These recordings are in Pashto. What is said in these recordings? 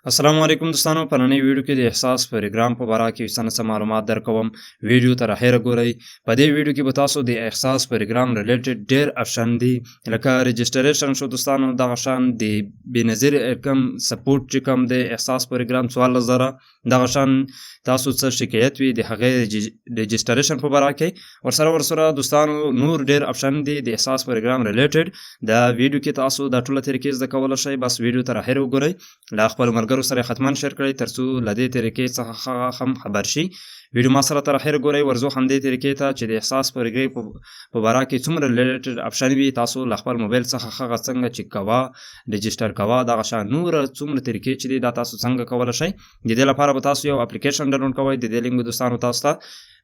السلام علیکم دوستانو، په نننۍ ویډیو کې د احساس پروګرام په باره کې څه نه څه معلومات درکوم. ویډیو تر اخره ګورئ. په دې ویډیو کې به تاسو د احساس پروګرام ریلیټډ ډیر آپشن دي، لکه رجسټریشن شو دوستانو، دغه شان د بېنظیر کم سپورټ چې کوم د احساس پروګرام 14,000 دغه شان تاسو څه شکایت وي د هغې رجسټریشن په باره کې ورسره دوستانو نور ډیر آپشن دي د احساس پروګرام ریلیټډ. دا ویډیو کې تاسو دا ټوله طریقې زده کولی شئ. بس ویډیو تر اخره وګورئ، لا خپل ملګرو سره حتما شیر کړئ ترڅو له دې طریقې څخه هم خبر شي. ویډیو ما سره تر اخره ګورئ، ورځو همدې طریقې ته چې د احساس پروګرام په باره کې څومره ریلیټډ آپشن وي تاسو له خپل موبایل څخه هغه څنګه چیک کوه، رجسټر کوه، دغه شان نور څومره طریقې چې دي دا تاسو څنګه کولی شئ. د دې لپاره به تاسو یو اپلیکیشن ډاونلوډ کوئ. د دې لینک به دوستانو تاسو ته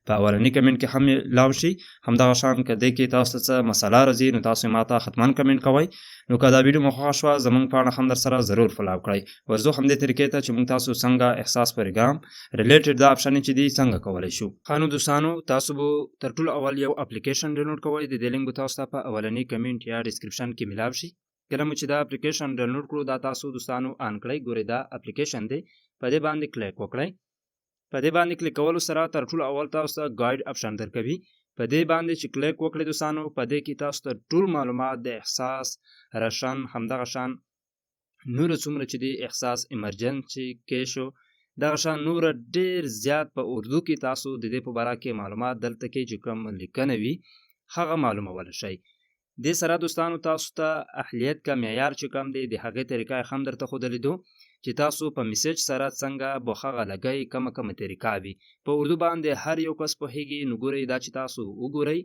په اولنی کمنټ کې هم لاو شي. همدغه شان که دې کې تاسو ته څه مسله راځي نو تاسو ماته حتما کمنټ کوئ. نو که دا ویډیو مو خوښه شوه زموږ پاڼه هم در سره ضرور فالو کړئ. ورځو همدې طریقې ته چې موږ تاسو څنګه احساس پروګرام ریلیټډ دا آپشن چې دي څنګه کولی شو. نو دوستانو تاسو به تر ټولو اول یو اپلیکیشن ډاونلوډ کوئ. د دې لینک به تاسو ته په اولنی کمنټ یا ډسکرپشن کې ملاو شي. کله مو چې دا اپلیکیشن ډاونلوډ کړو دا تاسو دوستانو آن کړئ. ګورئ دا اپلیکیشن دی، په دې باندې کلیک وکړئ. په دې باندې کلیک کولو سره تر ټولو اول تاسو ته ګایډ آپشن درکوي. په دې باندې چې کلیک وکړئ دوستانو، په دې کې تاسو ته ټول معلومات د احساس رشن همدغه شان نور څومره چې د احساس ایمرجنسي کیشو دغه شان نور ډیر زیات په اردو کې تاسو د دې په باره کې معلومات دلته کې چې کوم لیکنه وي هغه معلومولی شئ. دې سره دوستانو تاسو ته اهلیت کا معیار چې کوم دی د هغې طریقه هم درته ښودلی دو چې تاسو په میسج سره څنګه به هغه لګئ، کومه طریقه وي. په اردو باندې هر یو کس پوهیږي. نو ګورئ دا چې تاسو وګورئ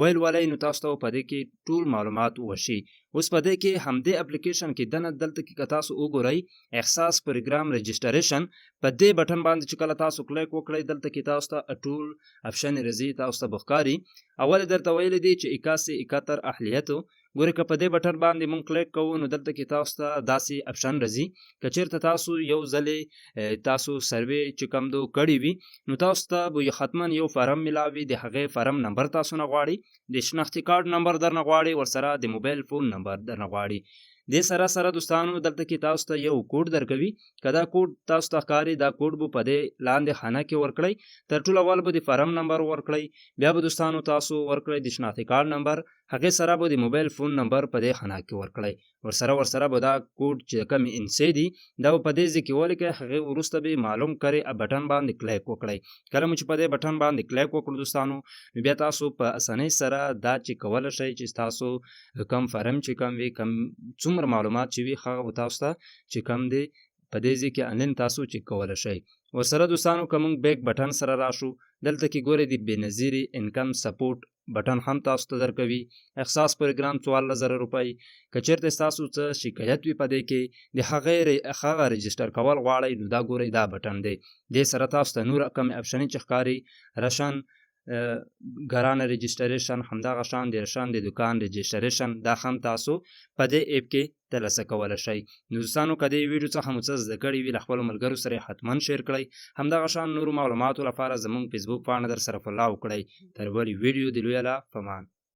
ویل ولئ نو تاسو ته په دې کې ټول معلومات وشي. اوس په دې کې همدې اپلیکیشن کې دنه دلته کې که تاسو وګورئ احساس پروګرام رجسټریشن په دې بټن باندې چې کله تاسو کلیک وکړئ دلته کې تاسو ته ټول آپشن راځي، تاسو ته بخکاری. اول درته ویل دي چې 81 اهلیتو. ګورئ که په دې بټن باندې مونږ کلیک کوو نو دلته کې تاسو ته داسې آپشن راځي. که چیرته تاسو یو ځلې تاسو سروې چې کوم دو کړی وي نو تاسو ته به حتما یو فارم ملاوي. د هغې فارم نمبر تاسو نه غواړي، د شناختی کارت نمبر در نه غواړي، ورسره د موبایل فون نمبر در نه غواړي. دې سره دوستانو دلته کې تاسو ته یو کوډ درکوي. که دا کوډ تاسو ته ښکاري دا کوډ به په دې لاندې خانه کې ورکړئ. تر ټولو اول به د فارم نمبر ورکړئ، بیا به دوستانو تاسو ورکړئ د شناختی کارت نمبر، هغې سره به د موبایل فون نمبر په دې خانه کې ورکړئ. ورسره به دا کوډ چې کوم انسی دی دا په دې ځای کې ولیکئ. هغې وروسته به معلوم کړئ بټن باندې کلیک وکړئ. کله مو چې په دې بټن باندې کلیک وکړو دوستانو نو بیا تاسو په اسانۍ سره دا چې کولی شئ چې تاسو کم فارم چې کم وي، کم څومره معلومات چې وي هغه به تاسو ته چې کم دی په دې ځای کې انلاین تاسو چیک کولی شئ. ورسره دوستانو که موږ بیک بټن سره راشو دلته کې ګورئ د بېنظیر انکم سپورټ بټن هم تاسو ته درکوي. احساس پروګرام 14,000 روپۍ. که چیرته ستاسو څه شکایت وي په دې کې د هغه رجسټر کول غواړئ نو دا ګورئ دا بټن دی. دې سره تاسو ته نور کم آپشنې چې ښکاري رشن ګرانه رجسټریشن، همدغه شان د رشن د دکان رجسټریشن دا هم تاسو په دې اپ کې ترلاسه کولی شئ. نو دوستانو که دې ویډیو څخه مو څه زده کړي وي له خپلو ملګرو سره حتما شیر کړئ. همدغه شان نورو معلوماتو لپاره زموږ فیسبوک پاڼه در سره فالو کړئ. تر بلې ویډیو د لویه له فمان.